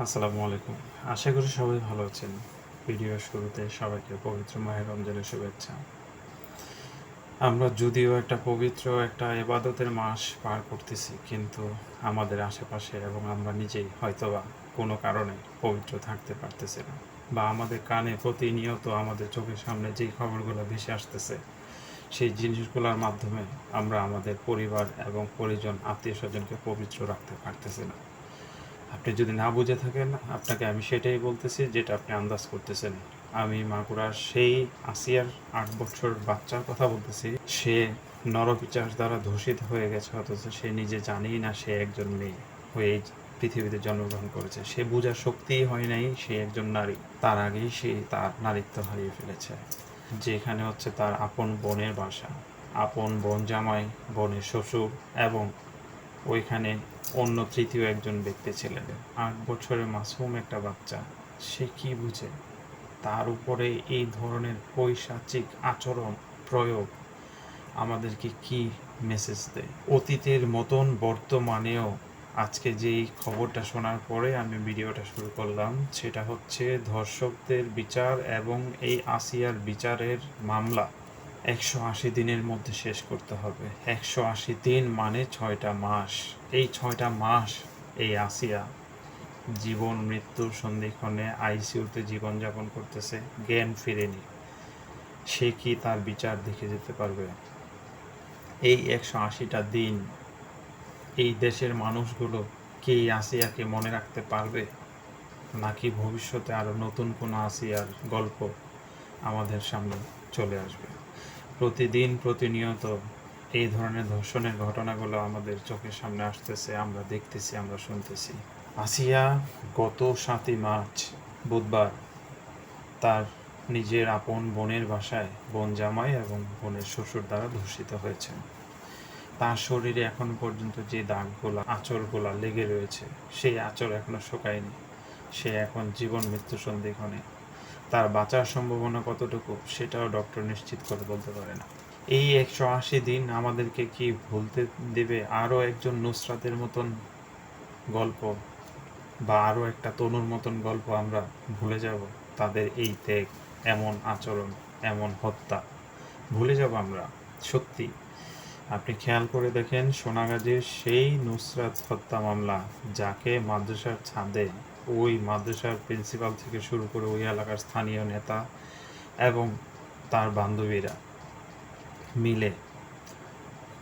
আসসালামু আলাইকুম। আশা করি সবাই ভালো আছেন। ভিডিওর শুরুতে সবাইকে পবিত্র মাহে রমজানের শুভেচ্ছা। আমরা যদিও একটা ইবাদতের মাস পার করতেছি, কিন্তু আমাদের আশেপাশে এবং আমরা নিজেই হয়তোবা কোনো কারণে পবিত্র থাকতে পারতেছি না, বা আমাদের কানে প্রতিনিয়ত আমাদের চোখের সামনে যেই খবরগুলো ভেসে আসতেছে, সেই জিনিসগুলোর মাধ্যমে আমরা আমাদের পরিবার এবং পরিজন, আত্মীয়স্বজনকে পবিত্র রাখতে পারতেছি না। আপনি যদি না বুঝে থাকেন, আপনাকে আমি সেটাই বলতেছি যেটা আপনি আন্দাজ করতেছেন। আমি মাগুরার সেই আসিয়ার ৮ বছর বাচ্চার কথা বলতেছি। সে নরপিশাচ দ্বারা ধর্ষিত হয়ে গেছে, অথচ সে নিজে জানেই না সে একজন মেয়ে হয়ে এই পৃথিবীতে জন্মগ্রহণ করেছে। সে বোঝার শক্তিই হয় নাই সে একজন নারী। তার আগেই সে তার নারীত্ব হারিয়ে ফেলেছে। যেখানে হচ্ছে তার আপন বোনের বাসা, আপন বোন জামাই, বোনের শ্বশুর, এবং ওইখানে অন্য তৃতীয় একজন ব্যক্তি ছিলেন। ৮ বছরের মাসুম একটা বাচ্চা, সে কি বুঝে? তার উপরে এই ধরনের পৈশাচিক আচরণ প্রয়োগ আমাদেরকে কি মেসেজ দেয়? অতীতের মতন বর্তমানেও আজকে যেই খবরটা শোনার পরে আমি ভিডিওটা শুরু করলাম, সেটা হচ্ছে ধর্ষকদের বিচার এবং এই আসিয়ার বিচারের মামলা ১৮০ দিনের মধ্যে শেষ করতে হবে। ১৮০ দিন মানে ৬টা মাস। এই ৬টা মাস এই আসিয়া জীবন মৃত্যুর সন্ধিক্ষণে আইসিইউতে জীবনযাপন করতেছে, জ্ঞান ফিরেনি। সে কি তার বিচার দেখে যেতে পারবে? এই ১৮০টা দিন এই দেশের মানুষগুলো কি এই আসিয়াকে মনে রাখতে পারবে, নাকি ভবিষ্যতে আরও নতুন কোনো আসিয়ার গল্প আমাদের সামনে চলে আসবে? প্রতিদিন প্রতিনিয়ত এই ধরনের ধর্ষণের ঘটনাগুলো আমাদের চোখের সামনে আসতেছে, আমরা দেখতেছি, আমরা শুনতেছি। আসিয়া গত ৭ই মার্চ বুধবার তার নিজের আপন বোনের বাসায় বোন জামাই এবং বোনের শ্বশুর দ্বারা ধর্ষিত হয়েছেন। তার শরীরে এখন পর্যন্ত যে দাগগুলো, আঁচড়গুলো লেগে রয়েছে, সেই আঁচড় এখনো শুকায়নি। সে এখন জীবন মৃত্যু সন্ধিক্ষণে। তার বাঁচার সম্ভাবনা কতটুকু সেটাও ডক্টর নিশ্চিত করে বলতে পারে না। এই ১৮০ দিন আমাদেরকে কি ভুলতে দেবে আরও একজন নুসরাতের মতন গল্প, বা আরও একটা তনুর মতন গল্প? আমরা ভুলে যাব তাদের এই ত্যাগ, এমন আচরণ, এমন হত্যা ভুলে যাব আমরা? সত্যি আপনি খেয়াল করে দেখেন, সোনাগাজীর সেই নুসরাত হত্যা মামলা, যাকে মাদ্রাসার ছাদে ওই মাদ্রাসার প্রিন্সিপাল থেকে শুরু করে ওই এলাকার স্থানীয় নেতা এবং তার বান্ধবীরা মিলে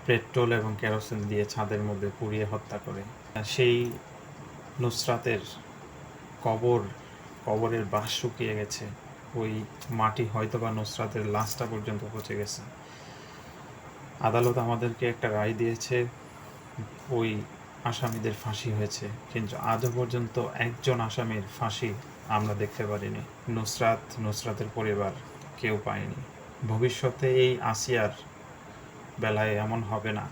পেট্রোল এবং কেরোসিন দিয়ে ছাদের মধ্যে পুড়িয়ে হত্যা করে, সেই নুসরাতের কবর, কবরের বাঁশ শুকিয়ে গেছে, ওই মাটি হয়তোবা নুসরাতের লাশটা পর্যন্ত পচে গেছে। আদালত আমাদেরকে একটা রায় দিয়েছে, ওই আসামিদের ফাঁসি হয়েছে, কিন্তু আজও পর্যন্ত একজন আসামির ফাঁসি আমরা দেখতে পারিনি। নুসরাতের পরিবার কেউ পায়নি। ভবিষ্যতে এই আসিয়ার বেলায় এমন হবে না,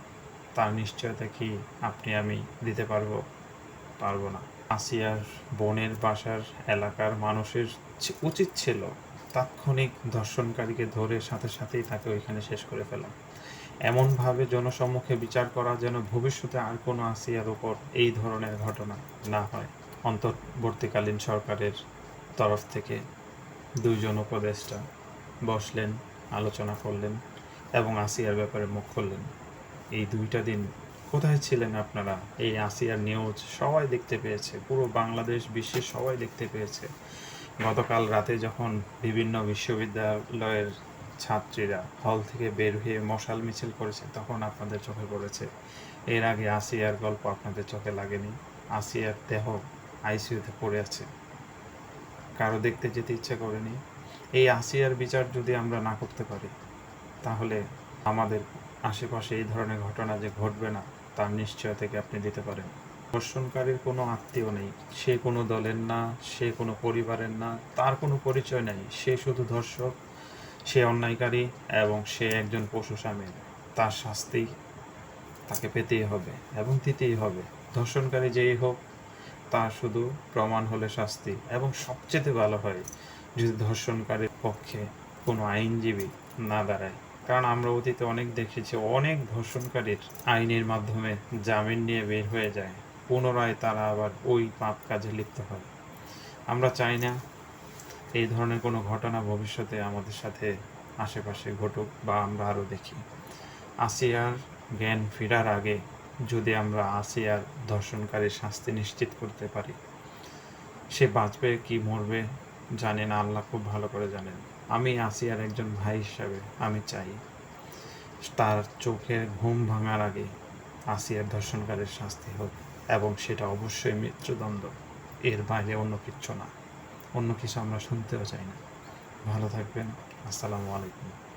তার নিশ্চয়তা কি আপনি আমি দিতে পারবো না। আসিয়ার বোনের বাসার এলাকার মানুষের উচিত ছিল তাৎক্ষণিক ধর্ষণকারীকে ধরে সাথে সাথেই তাকে ওইখানে শেষ করে ফেলা, এমনভাবে জনসম্মুখে বিচার করা যেন ভবিষ্যতে আর কোনো আসিয়ার ওপর এই ধরনের ঘটনা না হয়। অন্তর্বর্তীকালীন সরকারের তরফ থেকে ২জন উপদেষ্টা বসলেন, আলোচনা করলেন এবং আসিয়ার ব্যাপারে মুখ খুললেন। এই ২টা দিন কোথায় ছিলেন আপনারা? এই আসিয়ার নিউজ সবাই দেখতে পেয়েছে, পুরো বাংলাদেশ, বিশ্বের সবাই দেখতে পেয়েছে। গতকাল রাতে যখন বিভিন্ন বিশ্ববিদ্যালয়ের ছাত্রীরা হল থেকে বের হয়ে মশাল মিছিল করেছে, তখন আপনাদের চোখে পড়েছে। এর আগে আসিয়ার গল্প আপনাদের চোখে লাগেনি? আসিয়ার দেহ আইসিইউতে পড়ে আছে, কারো দেখতে যেতে ইচ্ছে করেনি? এই আসিয়ার বিচার যদি আমরা না করতে পারি, তাহলে আমাদের আশেপাশে এই ধরনের ঘটনা যে ঘটবে না, তার নিশ্চয় থেকে আপনি দিতে পারেন। ধর্ষণকারীর কোনো আত্মীয় নেই, সে কোনো দলের না, সে কোনো পরিবারের না, তার কোনো পরিচয় নেই। সে শুধু ধর্ষক, সে অন্যায়কারী এবং সে একজন পশু স্বামী। তার শাস্তি তাকে পেতেই হবে এবং দিতেই হবে। ধর্ষণকারী যেই হোক, তার শুধু প্রমাণ হলে শাস্তি, এবং সবচেয়ে ভালো হয় যদি ধর্ষণকারীর পক্ষে কোনো আইনজীবী না দাঁড়ায়। কারণ আমরা অতীতে অনেক দেখেছি, অনেক ধর্ষণকারীর আইনের মাধ্যমে জামিন নিয়ে বের হয়ে যায়, পুনরায় তারা আবার ওই পাপ কাজে লিপ্ত হয়। আমরা চাই না এই ধরনের কোনো ঘটনা ভবিষ্যতে আমাদের সাথে আশেপাশে ঘটুক বা আমরা আরও দেখি। আসিয়ার জ্ঞান ফেরার আগে যদি আমরা আসিয়ার ধর্ষণকারীর শাস্তি নিশ্চিত করতে পারি, সে বাঁচবে কি মরবে জানি না, আল্লাহ খুব ভালো করে জানেন। আমি আসিয়ার একজন ভাই হিসাবে আমি চাই তার চোখের ঘুম ভাঙার আগে আসিয়ার ধর্ষণকারীর শাস্তি হোক, এবং সেটা অবশ্যই মৃত্যুদণ্ড, এর বাইরে অন্য কিচ্ছু না। অন্য কিছু আমরা শুনতেও চাই না। ভালো থাকবেন। আসসালামু আলাইকুম।